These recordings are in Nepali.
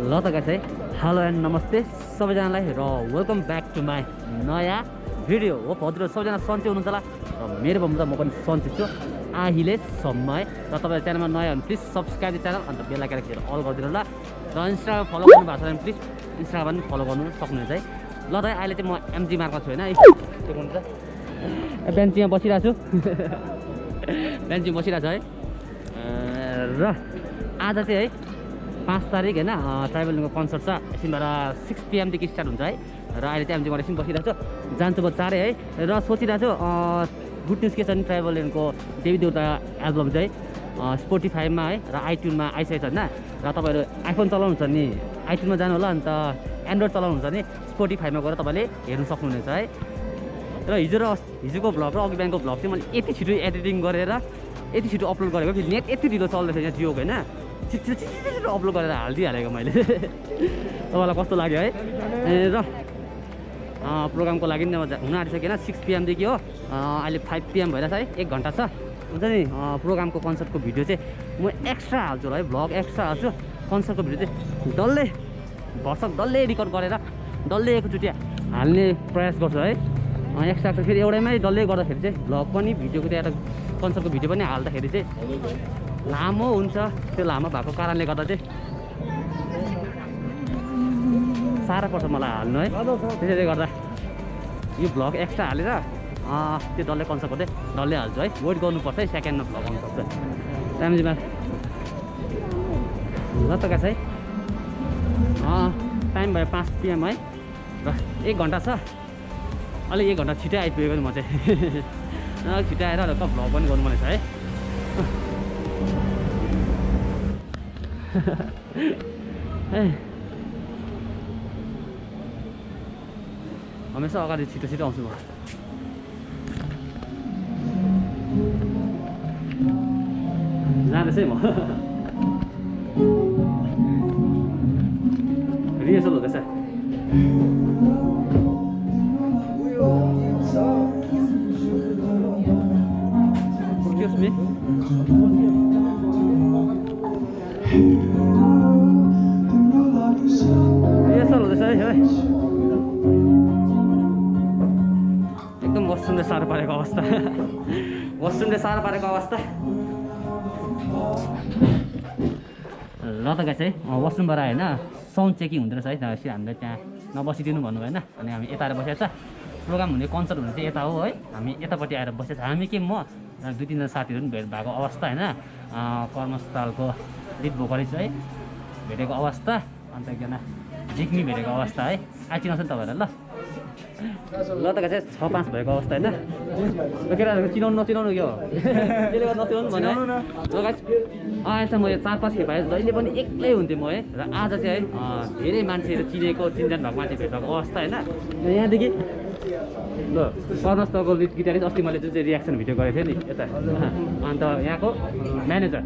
ल त गाइस है हेलो एन्ड नमस्ते सबैजनालाई र वेलकम ब्याक टु माई नयाँ भिडियो हो हजुर सबैजना सन्चै हुनुहुन्छ होला र मेरो भन्दा म पनि सन्चै छु अहिलेसम्म है र तपाईँ च्यानलमा नयाँ हो भने प्लिज सब्सक्राइब द च्यानल अन्त बेल आइकन खिचेर अल गरिदिनु होला र इन्स्टाग्राम फलो गर्नु भएको छ भने प्लिज इन्स्टाग्राम पनि फलो गर्नु सक्नुहुन्छ है ल त अहिले चाहिँ म एमजी मार्कमा छु होइन के भन्छ बेन्चीमा बसिरहेको छु बेन्चीमा बसिरहेको छु है र आज चाहिँ है 5 तारिक होइन ट्राइबलिङको कन्सर्ट छ एकछिनबाट 6 PM देखि स्टार्ट हुन्छ है र अहिले चाहिँ एमजीमा एकछिन बसिरहेको छु जान्छु म चाँडै है र सोचिरहेको छु गुड न्युज के छ भने ट्राइबलिङको देवी देउता एल्बम चाहिँ स्पोटिफाईमा है र आइट्युनमा आइसकेको छ होइन र तपाईँहरू आइफोन चलाउनुहुन्छ नि आइट्युनमा जानु होला अन्त एन्ड्रोइड चलाउनुहुन्छ भने स्पोटिफाईमा गएर तपाईँले हेर्नु सक्नुहुनेछ है र हिजोको भ्लग र अघि बिहानको भ्लग चाहिँ मैले यति छिटो एडिटिङ गरेर यति छिटो अपलोड गरेको फेरि नेट यति ढिलो चल्दैछ यहाँ जियोको होइन छिटो अपलोड गरेर हालिदिइहालेको मैले तपाईँलाई कस्तो लाग्यो है र प्रोग्रामको लागि नि हुन आँटिसकेन 6 PM देखि हो अहिले 5 PM भइरहेछ है 1 घन्टा छ हुन्छ नि प्रोग्रामको कन्सर्टको भिडियो चाहिँ म एक्स्ट्रा हाल्छु है भ्लग एक्स्ट्रा हाल्छु कन्सर्टको भिडियो चाहिँ डल्लै रेकर्ड गरेर डल्लै एकचोटि हाल्ने प्रयास गर्छु है एक्स्ट्रा फेरि एउटैमै डल्लै गर्दाखेरि चाहिँ भ्लग पनि भिडियोको चाहिँ एउटा कन्सर्टको भिडियो पनि हाल्दाखेरि चाहिँ लामो हुन्छ त्यो लामो भएको कारणले गर्दा चाहिँ साह्रो पर्छ मलाई हाल्नु है त्यसैले गर्दा यो भ्लग एक्स्ट्रा हालेर त्यो डल्लै कन्सर्टको चाहिँ डल्लै हाल्छु है वेट गर्नुपर्छ है सेकेन्डमा भ्लग आउनुपर्छ टाइमजीमा ल त गाइस है टाइम भयो 5 PM है र 1 घन्टा छ अलि 1 घन्टा छिटै आइपुगेको नि म चाहिँ छिटै आएर त भ्लग पनि गर्नुपर्ने छ है हमेसा अगाडि छिटो आउँछु म जाँदैछ है म रिहर्सल हुँदैछ Excuse me. रिहर्सल हुँदैछ है एकदम वासरुमले साह्रो पारेको अवस्था ल त गाइस है वासरुमबाट आयो होइन साउन्ड चेकिङ हुँदो रहेछ है त्यसपछि हामीलाई त्यहाँ नबसिदिनु भन्नु भएन अनि हामी यता आएर बसेको छ प्रोग्राम हुने कन्सर्ट हुने चाहिँ यता हो है हामी यतापट्टि आएर बसेको छ हामी के म 2-3 साथीहरू पनि भेट भएको अवस्था होइन कर्मस्थलको लिड भोकलिस्ट है भेटेको अवस्था अन्त एकजना जिग्मी भेटेको अवस्था है आइचिनुहोस् नि तपाईँहरूलाई ल त गाइस 6-5 भएको अवस्था होइन केटाहरूको चिनाउनु नचिनाउनु यो त्यसले गर्दा नचिनाउनु भने ल गाइस अहिले त म यो 4-5 खेप आएँ जहिले पनि एक्लै हुन्थेँ म है र आज चाहिँ है धेरै मान्छेहरू चिनेको चिनजान भएको मान्छे भेटेको अवस्था होइन यहाँदेखि ल कर्मस्थलको लिड गिटारिस्ट अस्ति मैले जुन चाहिँ रियाक्सन भिडियो गरेको थिएँ नि यता अन्त यहाँको म्यानेजर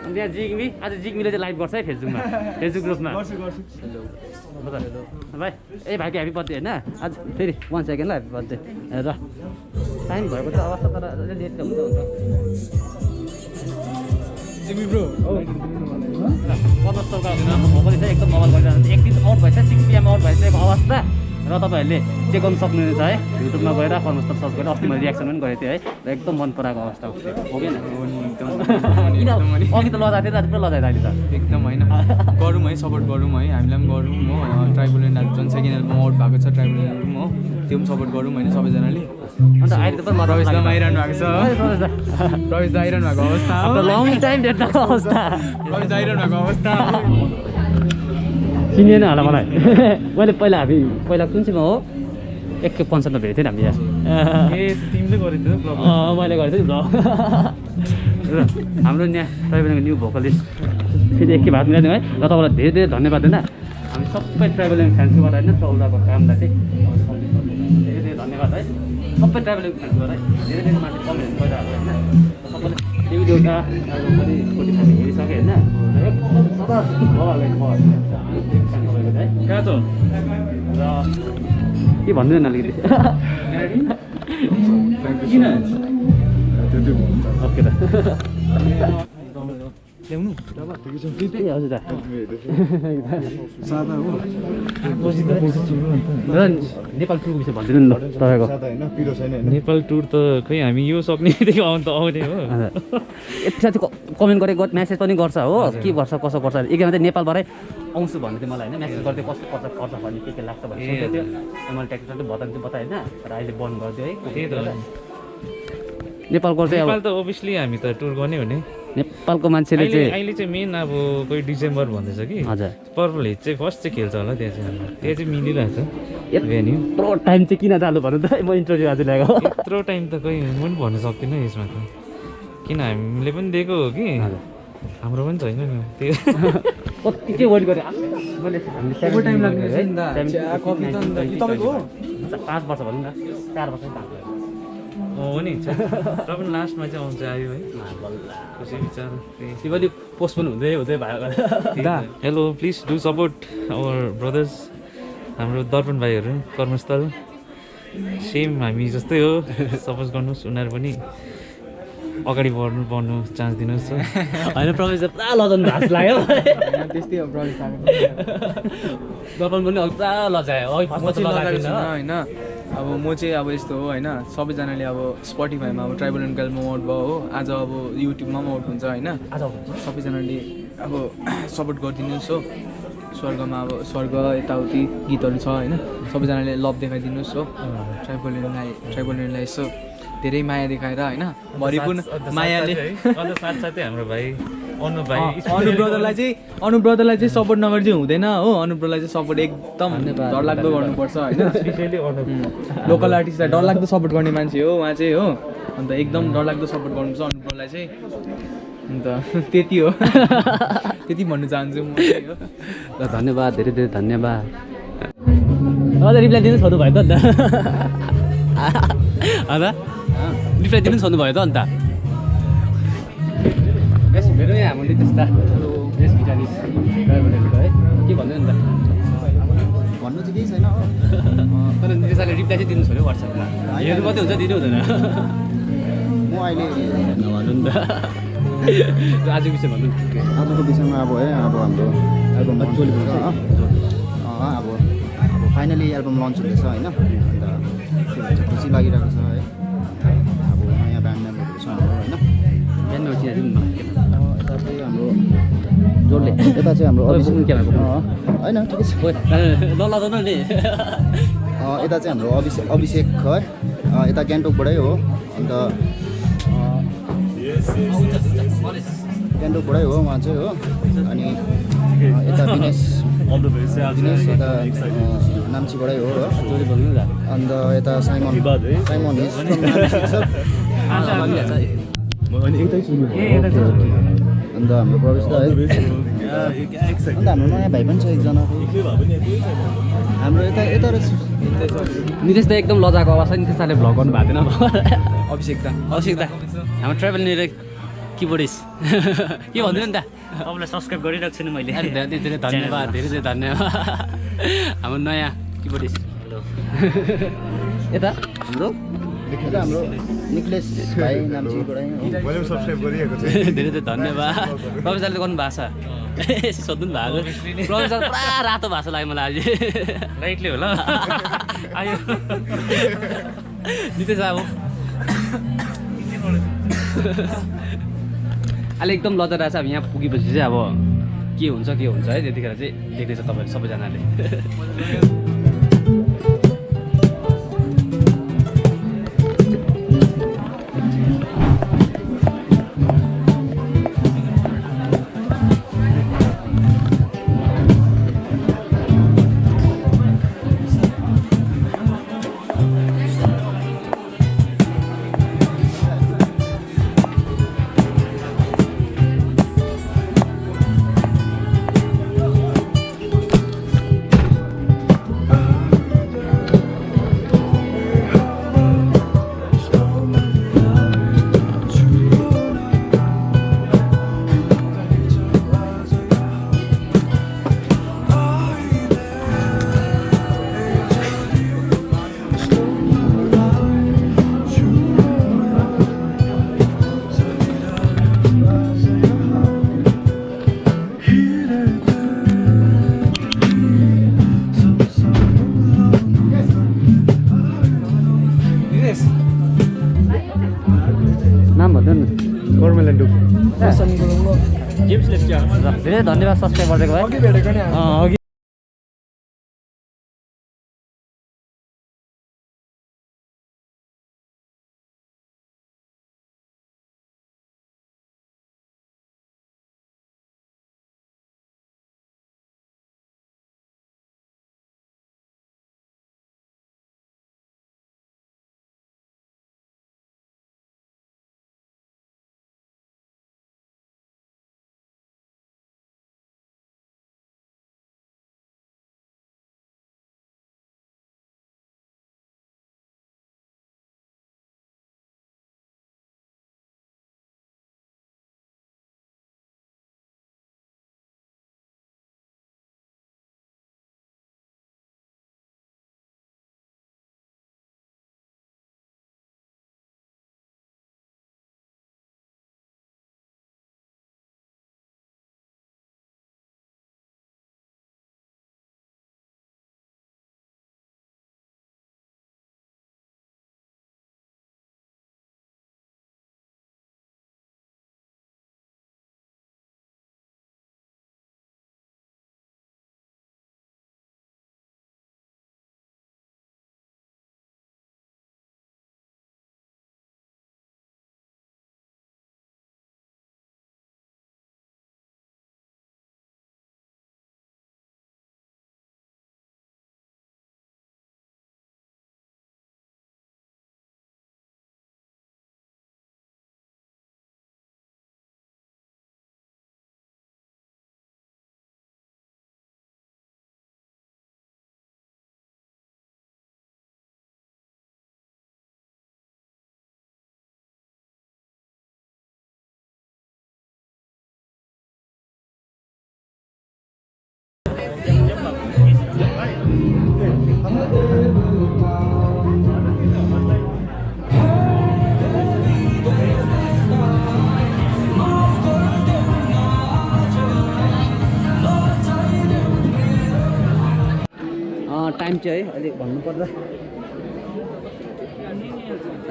अन्त यहाँ जिग्मी आज जिग्मीले चाहिँ लाइभ गर्छ है फेसबुक ग्रुपमा भाइ भाइको ह्याप्पी बर्थडे होइन आज फेरि 1 सेकेन्ड ल ह्याप्पी बर्थडे र टाइम भएको छ अवस्था तर लेट त हुन्छ जिग्मी ब्रो कर्मस्थलको भोकली चाहिँ एकदम मोबाइल गरिरहनु एक दिन आउट भएछ 6 PM आउट भइसकेको अवस्था र तपाईँहरूले चेक गर्नु सक्नुहुनेछ है युट्युबमा गएर कर्मस्थल सर्च गरेर अस्ति मैले रियाक्सन पनि गरेको थिएँ है र एकदम मन पराएको अवस्था हो कि अघि त लजाएको थियो पुरा लजाएको अहिले त एकदम होइन गरौँ है सपोर्ट गरौँ है हामीलाई पनि गरौँ हो ट्राइबल एन्ड जुन सेकेन्ड एल्बम आउट भएको छ ट्राइबल एल्बम हो त्यो पनि सपोर्ट गरौँ होइन सबैजनाले अन्त अहिले त प्रवेश दा आइरहनु भएको छ प्रवेश दा आइरहनु भएको अवस्था लङ टाइम भेट्दाको अवस्था प्रवेश दा आइरहनु भएको अवस्था चिनिएन होला मलाई मैले पहिला कुन चाहिँमा हो एकखेप कन्सर्टमा भेटेको थिएँ नि हामी यहाँ तिमीले गरेको थियौ ब्लग मैले गरेको थिएँ ब्लग र हाम्रो यहाँ ट्राइबलिङको न्यू भोकलिस्ट फेरि एकखेप हात मिलाइदिउँ है र तपाईँलाई धेरै धेरै धन्यवाद होइन हामी सबै ट्राइबलिङ फ्यान्सकोबाट होइन चौधको कामलाई चाहिँ धेरै धेरै धन्यवाद है सबै ट्राइबलिङ फ्यान्सबाट है धेरै धेरै मान्छे कमेन्ट गरिरहेको होइन सबैले देवी देउता पनि स्पोटिफाईमा हेरिसकेँ होइन कहाँ छ र के भन्दैन अलिकति किन ओके त ल्याउनु ए हजुर दा सादा हो नेपाल टुरको विषय भनिदिनु नि ल तपाईँको सादा होइन पिरो छैन होइन नेपाल टुर त खै हामी यो सक्नेदेखि आउनु त आउने हो यति साथी कमेन्ट गरेको म्यासेज पनि गर्छ हो के गर्छ कसो गर्छ एकजना चाहिँ नेपालबाटै आउँछु भन्दै थियो मलाई होइन म्यासेज गर्दै कस्तो खर्च भन्ने के लाग्छ भन्ने सोध्दै थियो मैले ट्याक्टर बताएँ होइन तर अहिले बन्द गरिदियो है त्यही त नेपालको चाहिँ नेपाल अब त ओभियसली हामी त टुर गर्ने हो नि नेपालको मान्छेले चाहिँ अहिले चाहिँ मेन अब कोही डिसेम्बर भन्दैछ कि हजुर पर्पल हिट चाहिँ फर्स्ट चाहिँ खेल्छ होला त्यहाँ चाहिँ त्यहाँ चाहिँ मिलिरहेछ भेन्यू यत्रो टाइम चाहिँ किन जानु भन्नु त म इन्टरभ्यू आज ल्याएको यत्रो टाइम त खोइ म पनि भन्नु सक्दिनँ यसमा त किन हामीले पनि दिएको हो कि हाम्रो पनि छैन नि त्यो कति चाहिँ वेट गरेँ ओभर टाइम लाग्ने रहेछ नि त चिया कफी त अन्त यो तपाईँको हो 5 वर्ष भनौँ न 4 वर्ष काम गरेँ हो नि र पनि लास्टमा चाहिँ आउँछ आयो है खुसी विचार त्यो पनि पोस्टपोन हुँदै हुँदै भयो hello please do support our brothers हाम्रो दर्पण भाइहरू कर्मस्थल सेम हामी जस्तै हो सपोज गर्नुहोस् उनीहरू पनि अगाडि बढ्नु चान्स दिनुहोस् होइन प्रवेश पुरा लजाउनु भएको लाग्यो त्यस्तै हो प्रवेश दर्पण पनि पुरा लजायो म चाहिँ लगाएको छुइनँ होइन अब म चाहिँ अब यस्तो हो होइन सबैजनाले अब स्पोटिफाईमा अब ट्राइबल एन्ड कालिम्पोङ आउट भयो हो आज अब युट्युबमा पनि आउट हुन्छ होइन आज सबैजनाले अब सपोर्ट गरिदिनुहोस् हो स्वर्गमा अब स्वर्ग यताउति गीतहरू छ होइन सबैजनाले लभ देखाइदिनुहोस् हो ट्राइबललाई यसो धेरै माया देखाएर होइन भरिपूर्ण मायाले अन्त साथसाथै हाम्रो भाइ अनु भाइ अनु ब्रदरलाई चाहिँ सपोर्ट नगरी चाहिँ हुँदैन हो अनु ब्रदरलाई चाहिँ सपोर्ट एकदम डरलाग्दो गर्नुपर्छ होइन स्पेसली अनु लोकल आर्टिस्टलाई डरलाग्दो सपोर्ट गर्ने मान्छे हो उहाँ चाहिँ हो अन्त एकदम डरलाग्दो सपोर्ट गर्नुपर्छ अनु ब्रदरलाई चाहिँ अन्त त्यति हो त्यति भन्नु चाहन्छु म चाहिँ हो ल धन्यवाद धेरै धेरै धन्यवाद हजुर रिप्लाई दिनु छोड्नु भयो त अन्त रिप्लाई दिनु छोड्नु भयो त अन्त मेरो यहाँ हाम्रो त्यस्ता बेस गिटारिस्ट ड्राइभरहरूको है के भन्नु नि त भन्नु चाहिँ केही छैन हो तर त्यसैले रिप्लाई चाहिँ दिनु छोड्यो वाट्सएपमा हेर्नु मात्रै हुन्छ दिनु हुँदैन म अहिले भन्नु नि त आजको विषय भन्नु आजको विषयमा अब है अब हाम्रो एल्बम लन्च हुँदैछ अब फाइनली एल्बम लन्च हुँदैछ होइन अन्त के भन्छ खुसी लागिरहेको छ है अब नयाँ ब्यान्ड मेम्बरहरू छ हाम्रो होइन बिहान चिनाइदिनु न यता चाहिँ हाम्रो जोडले यता चाहिँ हाम्रो अभिषेक होइन ठिकै छ नलाउनु नि यता चाहिँ हाम्रो अभिषेक है यता गान्तोकबाटै हो अन्त गान्तोकबाटै हो उहाँ चाहिँ हो अनि यता दिनेश यता नाम्चीबाटै हो अन्त यता साइमन अन्त हाम्रो प्रवेश त है अन्त हाम्रो नयाँ भाइ पनि छ एकजना हाम्रो यता रहेछ नितेश त एकदम लजाको अवस्था नितेशले भ्लग गर्नु भएको थिएन अभिषेक दा हाम्रो ट्राभल निर किबोर्डिस्ट के भन्दैन नि त तपाईँलाई सब्सक्राइब गरिरहेको छु नि मैले धेरै धेरै धन्यवाद धेरै धेरै धन्यवाद हाम्रो नयाँ किबोर्डिस्ट यता हाम्रो निक्लेस भाइ नाम्चीबाटै मैले सब्सक्राइब गरिएको छु धेरै धेरै धन्यवाद प्रवेशले गर्नु भएको छ सोध्नु भएको प्रवेश पुरा रातो भएको लाग्यो मलाई आज राइटले होला आयो नितेश अब अहिले एकदम लजाइरहेको छ अब यहाँ पुगेपछि चाहिँ अब के हुन्छ है त्यतिखेर चाहिँ देख्दैछ तपाईँहरू सबैजनाले जेम्स लेप्चा धेरै धन्यवाद सब्सक्राइब गरिदिएको भए अघि भेटेको नि अघि टाइम चाहिँ है अहिले भन्नुपर्दा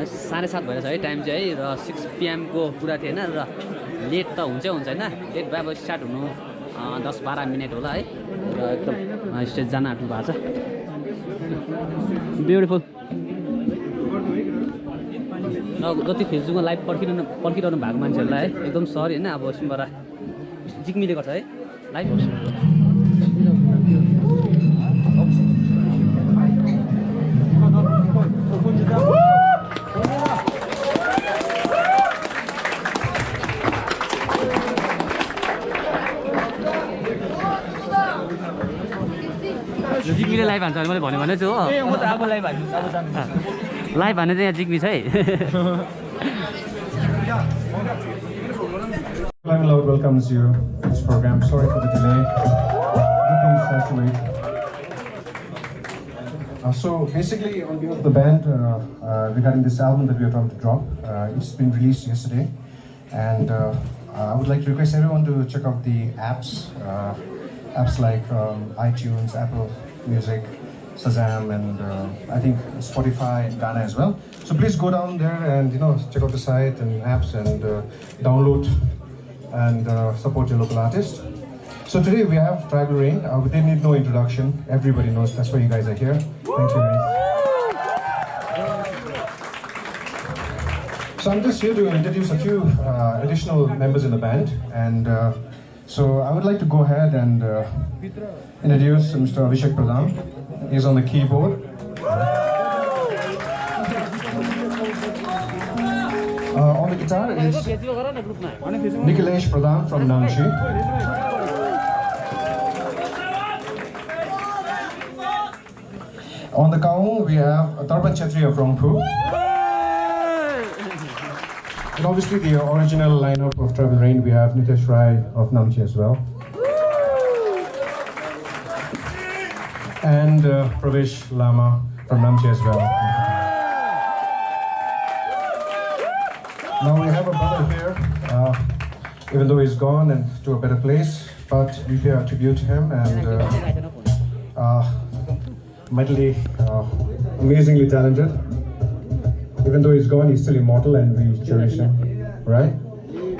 7:30 भइरहेछ है टाइम चाहिँ है र 6 PM को कुरा थियो होइन र लेट त हुन्छ होइन लेट भए अब स्टार्ट हुनु 10-12 मिनट होला है र एकदम स्टेज जान आँट्नु भएको छ ब्युटिफुल र जति फेसबुकमा लाइभ पर्खिरहनु भएको मान्छेहरूलाई है एकदम सरी होइन अब यसबाट जिग्मीले गर्छ है लाइभ जिग्मीले लाइभ हान्छ भने मैले भनेको छु हो म त अब लाइभ हान्छु अब जानु लाइभ हान्ने चाहिँ यहाँ जिग्मी छ है Loud welcomes you to this program. Sorry for the delay. Everything's had to wait. So basically, on behalf of the band, regarding this album that we are trying to drop, it's been released yesterday, and I would like to request everyone to check out the apps like iTunes, Apple Music, Shazam, and I think Spotify and Ghana as well. So please go down there and check out the site and apps and download and support your local artist. So today we have Tribal Rain. They need no introduction. Everybody knows that's why you guys are here. Thank you, guys. So I'm just here to introduce a few additional members in the band, and so I would like to go ahead and introduce Mr. Abhishek Pradhan. He's on the keyboard. On the guitar is Nikhilesh Pradhan from Namchi. On the kaung we have Tarpan Chetri of Rangpur. And obviously the original lineup of Tribal Rain, we have Nitesh Rai of Namchi as well. And Pravesh Lama from Namchi as well. Now we have a brother here, even though he's gone and to a better place, but we pay our tribute to him, and mightily, amazingly talented. Even though he's gone, he's still immortal and we cherish him, right?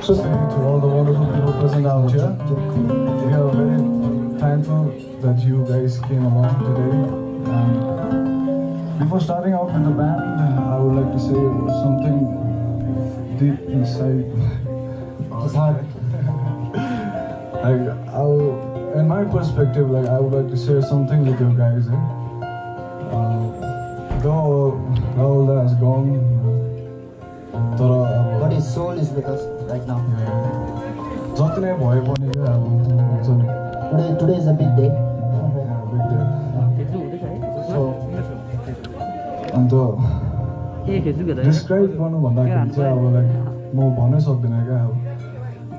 Just to all the wonderful people present out here. We are very thankful that you guys came along today. Before starting out with the band, I would like to say something deep inside his heart. In my perspective, I would like to share something with you guys. Though Raul has gone, But his soul is with us right now. जति नै भए पनि क्या अब हुन्छ नि Today is a big day. So अन्त ए खेल्छु के त डिस्क्राइब गर्नु भन्दाखेरि चाहिँ अब म भन्नै सक्दिनँ क्या अब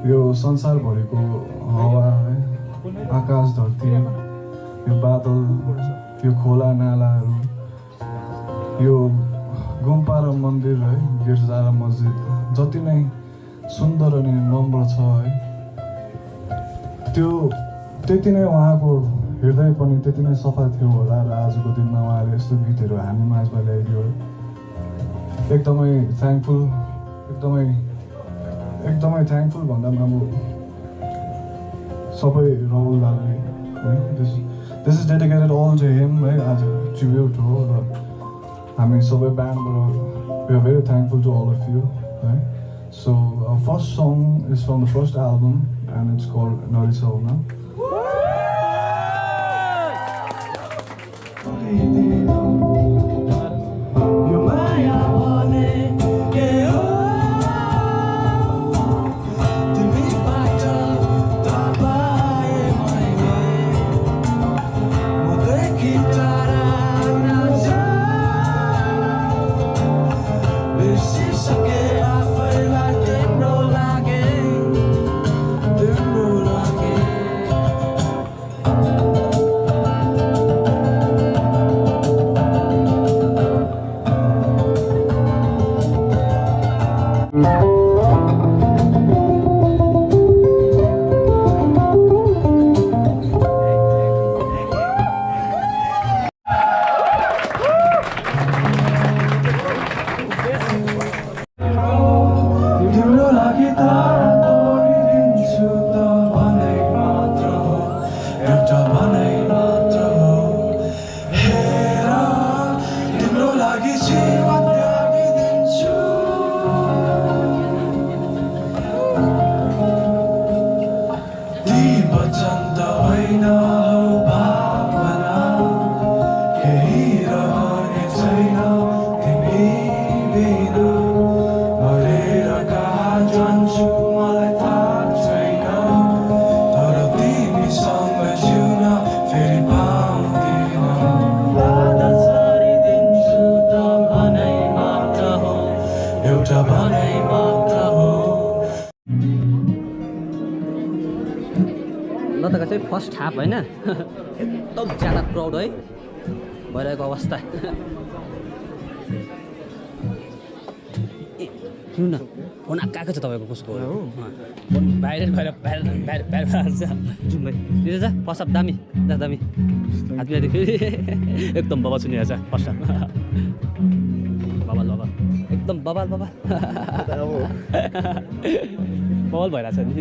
यो संसारभरिको हावा है आकाश धरती यो बादल यो खोला नालाहरू यो गुम्पा र मन्दिर है गिर्जा र मस्जिद जति नै सुन्दर अनि नम्र छ है त्यो त्यति नै उहाँको हृदय पनि त्यति नै सफा थियो होला र आजको दिनमा उहाँले यस्तो गीतहरू हामी माझमा ल्याइदियो एकदमै थ्याङ्कफुल एकदमै थ्याङ्कफुल भन्दा पनि अब सबै राहुल दाले है this is dedicated all to him है आज ट्रिब्युट हो र हामी सबै ब्यान्डबाट we are very thankful to all of you है so first song is from the first album and it's called नरिसाउन लताको चाहिँ फर्स्ट हाफ होइन एकदम ज्यादा क्राउड है भइरहेको अवस्था सुन्नु न फोन आएको छ तपाईँको कसको हो भाइरल हाल्छ जुन भाइ दिँदैछ फर्स्ट हाफ दामी दामी हात मिलाइदियो एकदम बबाल सुनिरहेछ फर्स्ट हाफ बबाल एकदम बबाल बबाल भइरहेछ नि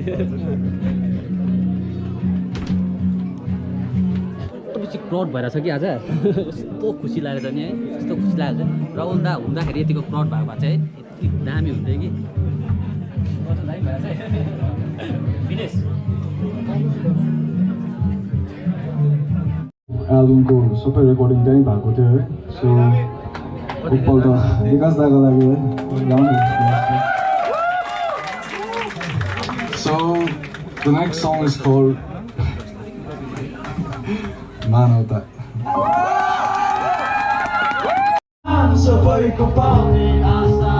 बेसी क्राउड भइरहेछ कि आज यस्तो खुसी लागेको छ नि है यस्तो खुसी लागेको छ राहुल दा हुँदाखेरि यतिको क्राउड भएको भए चाहिँ यति दामी हुन्थ्यो कि एल्बमको सबै रेकर्डिङ त्यहीँ भएको थियो है सो एकपल्ट विकास दाको लागि है so the next song is called मानवता सबैको पाउने आशा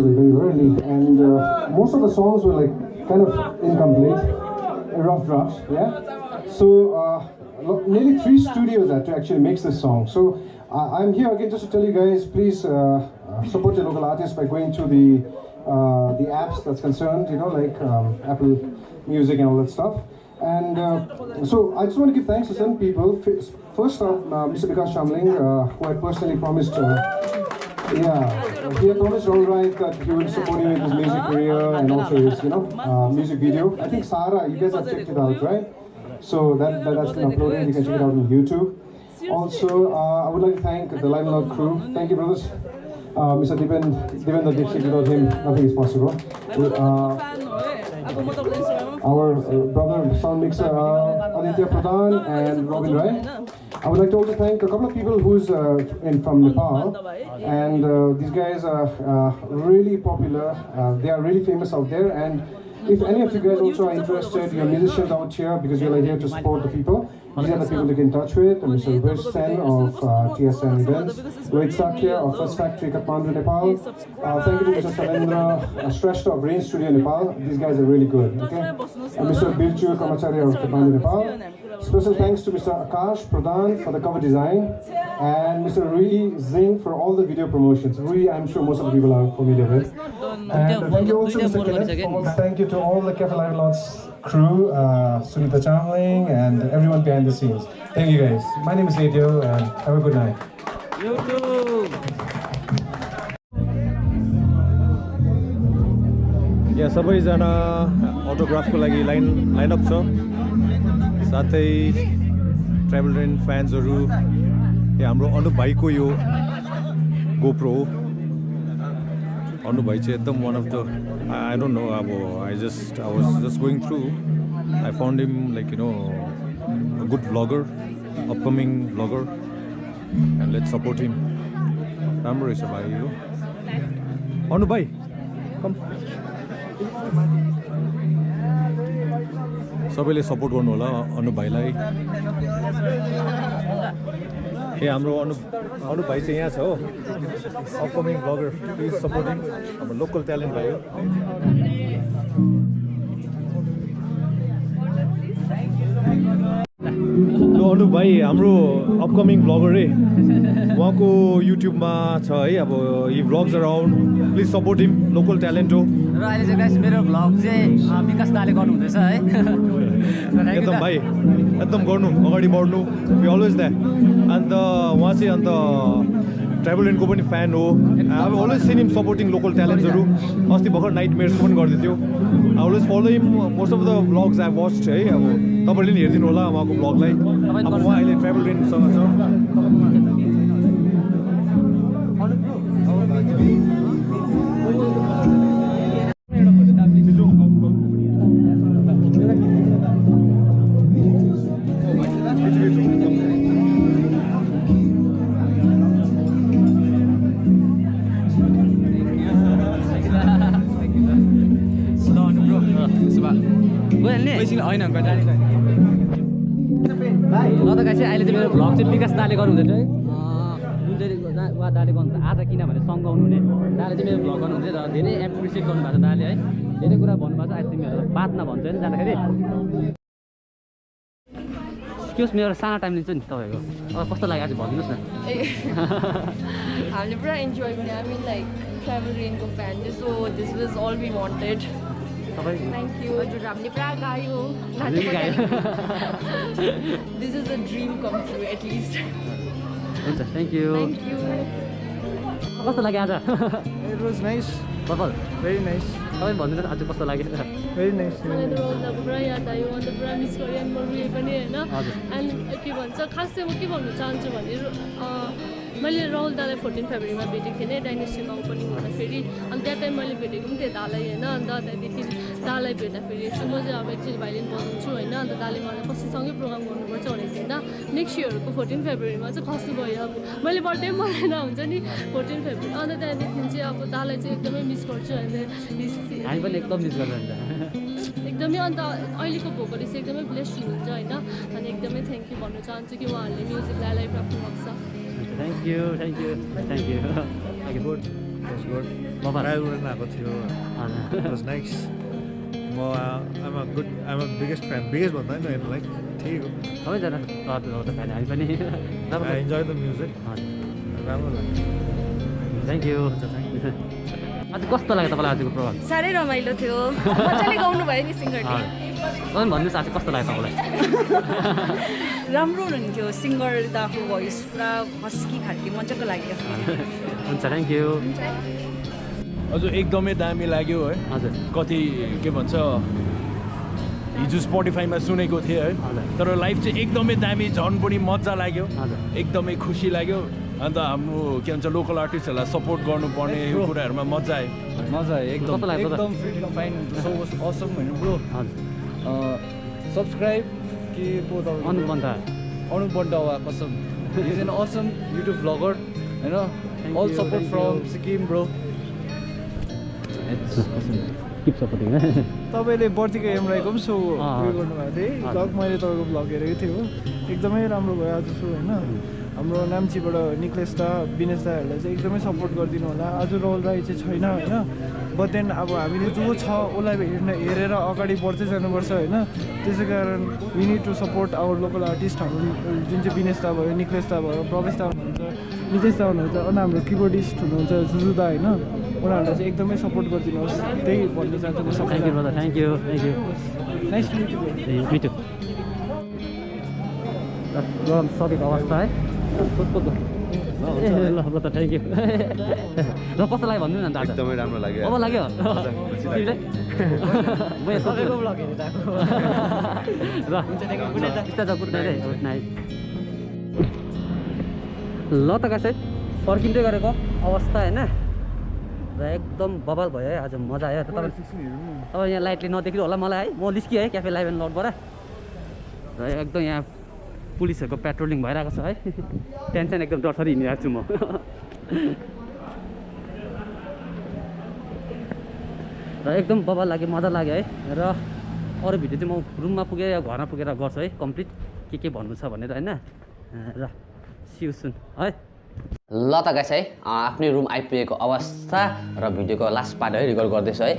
be very early, and most of the songs were like kind of incomplete, rough drafts, yeah. So nearly 3 studios had to actually mix this song. So I'm here again just to tell you guys, please support your local artists by going to the apps that's concerned, you know, like Apple Music and all that stuff. And so I just want to give thanks to certain people. First up, Mr. Vikas Shamling, who had personally promised, he had promised all right that he would support him in his music career and also his, you know, music video. I think Sara, you guys have checked it out, right? So that's been uploaded. You can check it out on YouTube. Also, I would like to thank the Live and Loud crew. Thank you, brothers. Mr. Devendra Dixit, without him, nothing is possible. Our brother sound mixer Aditya Pradhan and Robin Rai. I would like to also thank a couple of people who's from Nepal, and these guys are really popular. They are really famous out there, and if any of you guys also are interested, you're musicians out here because you're like here to support the people. These are the people to get in touch with. Mr. Rupesh Sen of TSN Events, Rohit Sakya of First Factory, Kathmandu, Nepal. Thank you to Mr. Shalendra Shrestha of Rain Studio, Nepal. These guys are really good. Okay. And Mr. Birchu Kamacharya of Kathmandu, Nepal. Special thanks to Mr. Akash Pradhan for the cover design, and Mr. Rui Zing for all the video promotions. Rui, I'm sure most of the people are familiar with. And thank you also, Mr. Kenneth. Thank you to all the Cafe Live Lounge crew, Sunita Chamling, and everyone behind the scenes. Thank you guys. My name is Radio, and have a good night. You too. यहाँ सबैजना अटोग्राफको लागि लाइनअप छ, साथै ट्राभल रेन फ्यान्सहरू। यहाँ हाम्रो अनुप भाइको यो गोप्रो हो। अनुप भाइ चाहिँ एकदम one of the I don't know, अब I was just going through, I found him like you know a good vlogger, upcoming vlogger, and let's support him. राम्रो रहेछ भाइ यो। अनुप भाइ कम, सबैले सपोर्ट गर्नु होला अनुप भाइलाई। ए हाम्रो अनुप भाइ चाहिँ यहाँ छ हो, अपकमिङ ब्लगर, प्लिज सपोर्टिङ, हाम्रो लोकल ट्यालेन्ट भाइ हो। अनुप भाइ हाम्रो अपकमिङ ब्लगर है, उहाँको युट्युबमा छ है, अब he vlogs around, please support him, local talent हो। र अहिले चाहिँ गाइस मेरो भ्लग चाहिँ विकास दाले गर्नुहुँदैछ है। एकदम भाइ एकदम गर्नु, अगाडि बढ्नु, वी अलवेज द्याट। अन्त उहाँ चाहिँ अन्त ट्राभल रेनको पनि फ्यान हो। I always seen him supporting local ट्यालेन्ट्सहरू। अस्ति भर्खर नाइट मेयर्सको पनि गर्दै थियो। I always follow him, most of the vlogs I watched है। अब तपाईँहरूले पनि हेरिदिनु होला उहाँको भ्लगलाई। अब उहाँ अहिले ट्राभल रेनसँग छ। ल त गाइस, अहिले चाहिँ मेरो भ्लग चाहिँ विकास दाले गर्नुहुँदैछ है। जुन चाहिँ उहाँ दाले गर्नुहुन्छ आज, किनभने सङ्ग गाउनुहुने दाले चाहिँ मेरो भ्लग गर्नुहुँदै र धेरै एप्रिसिएट गर्नुभएको छ दाले है। धेरै कुरा भन्नुभएको छ। आज तिमीहरू बादमा भन्छ होइन जाँदाखेरि। के होस्, मेरो सानो टाइम लिन्छु नि तपाईँको। अब कस्तो लाग्यो आज भनिदिनुहोस् न। हामीले पुरा इन्जोय गऱ्यौँ। आई मिन लाइक ट्राभल रेनको fan, so this was all we wanted. Thank you. हजुर, हामीले पुरा गायो। This is a dream come true at least. हुन्छ, थ्याङ्क यू। कस्तो लाग्यो आज? It was nice, purple very nice. तपाईँ भनिदिनुहोस् आज कस्तो लाग्यो? Very nice. मलाई त रोल्दाको पुरा याद आयो, अन्त पुरा मिस गरेँ अनि म रुएँ पनि होइन। एन्ड के भन्छ, खास चाहिँ म के भन्नु चाहन्छु भने मैले राहुल दालाई 14 फेब्रुअरीमा भेटेको थिएँ नि, डाइनेस्टीमा ओपनिङ हुँदाखेरि। अनि त्यहाँ टाइम मैले भेटेको पनि थिएँ दालाई होइन। अन्त त्यहाँदेखि दालाई भेट्दाखेरि चाहिँ म चाहिँ अब एकचोटि भाइलिन बजाउँछु होइन। अन्त दाले मलाई कसैसँगै प्रोग्राम गर्नुपर्छ भनेको थिएँ होइन। नेक्स्ट इयरको 14 फेब्रुअरीमा चाहिँ खस्नु भयो। अब मैले बर्थडे पनि मनाएन हुन्छ नि 14 फेब्रुअरी। अन्त त्यहाँदेखि चाहिँ अब दालाई चाहिँ एकदमै मिस गर्छु होइन। हामी पनि एकदम मिस गर्नुहुन्छ एकदमै। अन्त अहिलेको भोकलिस्ट एकदमै ब्लेस्ड हुनुहुन्छ होइन। अनि एकदमै थ्याङ्क यू भन्न चाहन्छु कि उहाँहरूले म्युजिकलाई लाइभ राख्नु भएको छ। Thank you, thank you, thank you. Was good बबाल ट्रायल गर्न आएको थियो इट वाज नाइस म I'm a biggest fan biggest भन्दा नि लाइक ठिक हो सबैजना त फ्यान हामी पनि आई इन्जोय द म्युजिक राम्रो लाग्यो थ्याङ्क यू आज कस्तो लाग्यो तपाईँलाई आजको प्रोग्राम साह्रै रमाइलो थियो मजाले गाउनु भयो नि सिङ्गरले अनि भन्नुहोस् आज कस्तो लाग्यो तपाईँलाई राम्रो हुनुहुन्थ्यो सिङ्गर त आफ्नो भोइस पुरा हस्की खालको मजाको लाग्यो हुन्छ थ्याङ्क यू हजुर एकदमै दामी लाग्यो है हजुर कति के भन्छ हिजो स्पोटिफाईमा सुनेको थिएँ है तर लाइभ चाहिँ एकदमै दामी झन् पनि मजा लाग्यो एकदमै खुसी लाग्यो अन्त हाम्रो के भन्छ लोकल आर्टिस्टहरूलाई सपोर्ट गर्नुपर्ने यो कुराहरूमा मजा आयो एकदम free fine so was awesome हैन ब्रो सब्सक्राइब के को त अनुबन्ध वा कसम is an awesome YouTube blogger हैन all support from Sikkim bro keep supporting तपाईँले बर्तीको एमराईको पनि सो उयो गर्नुभएको थियो ब्लग मैले तपाईँको ब्लग हेरेको थिएँ हो एकदमै राम्रो भयो आज सो होइन हाम्रो नाम्चीबाट निक्लेस दा विनेश दाहरूलाई चाहिँ एकदमै सपोर्ट गरिदिनु होला आज राहुल राई चाहिँ छैन होइन बट देन अब हामीले जो छ उसलाई हेरेर अगाडि बढ्दै जानुपर्छ होइन त्यसै कारण we need to support our local artist हाम्रो जुन चाहिँ विनेश दा भयो निक्लेस दा भयो प्रवेश दा हुनुहुन्छ नितेश दा हुनुहुन्छ अनि हाम्रो किबोर्डिस्ट हुनुहुन्छ जुजु दा होइन उनीहरूलाई चाहिँ एकदमै सपोर्ट गरिदिनुहोस् त्यही भन्न चाहन्छु म thank you brother thank you nice to meet you programme सकेको अवस्था है ल ब्रदर थ्याङ्क यू ल कस्तो लाग्यो भन्नु न अन्त एकदमै राम्रो लाग्यो अब लाग्यो म सकेको ब्लग हेरेर गुड नाइट ल त गाइस है फर्किँदै गरेको अवस्था होइन र एकदम बबाल भयो है आज मजा आयो तपाईँ यहाँ लाइटले नदेखिनु होला मलाई है म निस्किएँ है क्याफे लाइभ एन्ड लडबाट र एकदम यहाँ पुलिसहरूको पेट्रोलिङ भइरहेको छ है टेन्सन एकदम डरसरी हिँडिरहेको छु म र एकदम बबाल लाग्यो मजा लाग्यो है र अरू भिडियो चाहिँ म रुममा पुगेर या घरमा पुगेर गर्छु है कम्प्लिट के भन्नु छ भनेर होइन र सिउ सुन है ल त गाइस है आफ्नै रुम आइपुगेको अवस्था र भिडियोको लास्ट पार्ट है रिकर्ड गर्दैछु है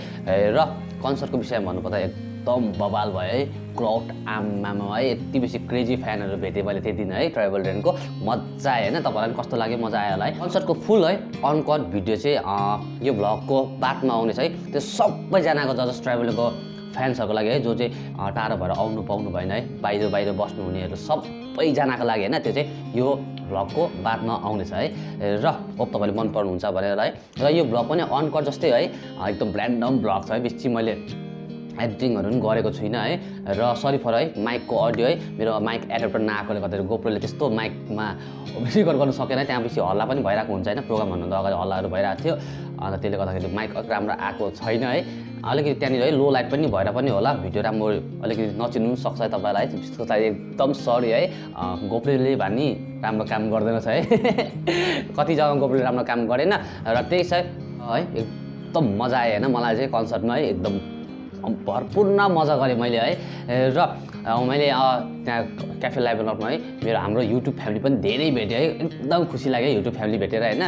र कन्सर्टको विषयमा भन्नुपर्दा एकदम बबाल भयो है क्राउड आमामा है यति बेसी क्रेजी फ्यानहरू भेटेँ मैले त्यही दिन है ट्राइबल रेनको मजा आयो होइन तपाईँलाई पनि कस्तो लाग्यो मजा आयो होला है कन्सर्टको फुल है अनकट भिडियो चाहिँ यो भ्लगको बादमा आउनेछ है त्यो सबैजनाको जस ट्राइबलको फ्यान्सहरूको लागि है जो चाहिँ टाढो भएर आउनु पाउनु भएन है बाहिर बस्नुहुनेहरू सबैजनाको लागि होइन त्यो चाहिँ यो भ्लगको बादमा आउनेछ है र होप तपाईँले मन पर्नुहुन्छ भनेर है र यो भ्लग पनि अनकट जस्तै है एकदम ऱ्यान्डम भ्लग छ है बेसी मैले एडिटिङहरू पनि गरेको छुइनँ है र सरी फर है माइकको अडियो है मेरो माइक एडाप्टर नआएकोले गर्दाखेरि गोप्रोले त्यस्तो माइकमा रेकर्ड गर्न सकेन त्यहाँ बेसी हल्ला पनि भइरहेको हुन्छ होइन प्रोग्राम भन्नुभन्दा अगाडि हल्लाहरू भइरहेको थियो अन्त त्यसले गर्दाखेरि माइक राम्रो आएको छैन है अलिकति त्यहाँनिर है लो लाइट पनि भएर पनि होला भिडियो राम्रो अलिकति नचिन्नु पनि सक्छ है तपाईँलाई त्यसको लागि एकदम सरी है गोप्रोले भनी राम्रो काम गर्दैन छ है कति जग्गा गोप्रोले राम्रो काम गरेन र त्यही छ है एकदम मजा आयो होइन मलाई चाहिँ कन्सर्टमा है एकदम भरपूर मजा गरेँ मैले है र मैले त्यहाँ क्याफे लाइब्रेरीमा है मेरो हाम्रो युट्युब फ्यामिली पनि धेरै भेटेँ है एकदम खुसी लाग्यो युट्युब फ्यामिली भेटेर होइन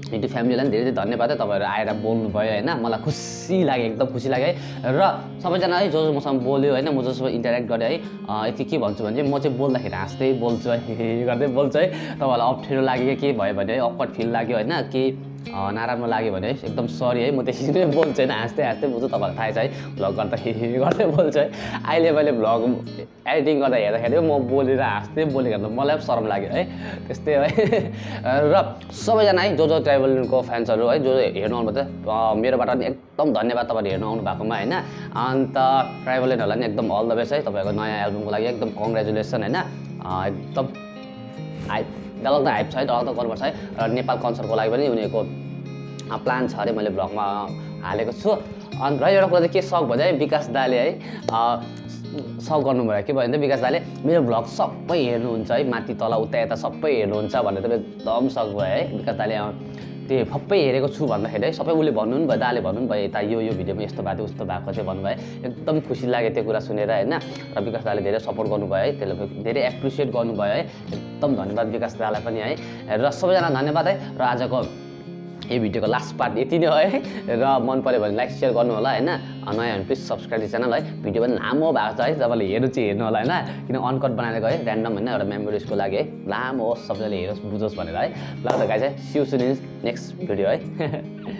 युट्युब फ्यामिलीलाई पनि धेरै धन्यवाद है तपाईँहरू आएर बोल्नुभयो होइन मलाई खुसी लाग्यो एकदम खुसी लाग्यो है र सबैजना है जो मसँग बोल्यो होइन म जसो इन्टरेक्ट गरेँ है यति के भन्छु भने चाहिँ म चाहिँ बोल्दाखेरि हाँस्दै बोल्छु है गर्दै बोल्छु है तपाईँहरूलाई अप्ठ्यारो लाग्यो के भयो भने है अक्वर्ड फिल लाग्यो होइन के नराम्रो लाग्यो भने है एकदम सरी है म त्यसरी नै बोल्छु होइन हाँस्दै बोल्छु तपाईँलाई थाहै छ है भ्लग गर्दा गर्दै बोल्छु है अहिले मैले भ्लग एडिटिङ गर्दा हेर्दाखेरि म बोलेर हाँस्दै बोलेको भन्दा मलाई पनि शरम लाग्यो है त्यस्तै है र सबैजना है जो ट्राइबलको फ्यान्सहरू है जो हेर्नु आउनुभयो मेरोबाट पनि एकदम धन्यवाद तपाईँहरू हेर्नु आउनु भएकोमा होइन अन्त ट्राइबलहरूलाई पनि एकदम अल द बेस्ट है तपाईँहरूको नयाँ एल्बमको लागि एकदम कङ्ग्रेचुलेसन होइन एकदम डलग्दो हाइप छ है डलग्दो गर्नुपर्छ है र नेपाल कन्सर्टको लागि पनि उनीहरूको प्लान छ अरे मैले भ्लगमा हालेको छु अन्त र एउटा कुरा चाहिँ के सक भयो है विकास दाले है सक गर्नुभयो के भयो भने विकास दाले मेरो भ्लग सबै हेर्नुहुन्छ है माथि तल उता यता सबै हेर्नुहुन्छ भनेर त एकदम सक भयो है विकास दाले त्यो सबै हेरेको छु भन्दाखेरि है सबै उसले भन्नु पनि भयो दाले भन्नु पनि भयो यता यो भिडियोमा यस्तो भएको उस्तो भएको चाहिँ भन्नुभयो एकदम खुसी लाग्यो त्यो कुरा सुनेर होइन र विकास दाले धेरै सपोर्ट गर्नुभयो है त्यसले धेरै एप्रिसिएट गर्नुभयो है एकदम धन्यवाद विकास दालाई पनि है र सबैजना धन्यवाद है र आजको यो भिडियोको लास्ट पार्ट यति नै हो है र मन पऱ्यो भने लाइक सेयर गर्नु होला हैन नयाँ भने प्लिज सब्स्क्राइब द च्यानल है भिडियो पनि लामो भएको छ है तपाईँले हेर्नु होला हैन किन अनकट बनाएर गयो र्यान्डम हैन एउटा मेमोरिजको लागि है लामो होस् सबैले हेरोस् बुझोस् भनेर है ल त गाइस है see you soon in next video है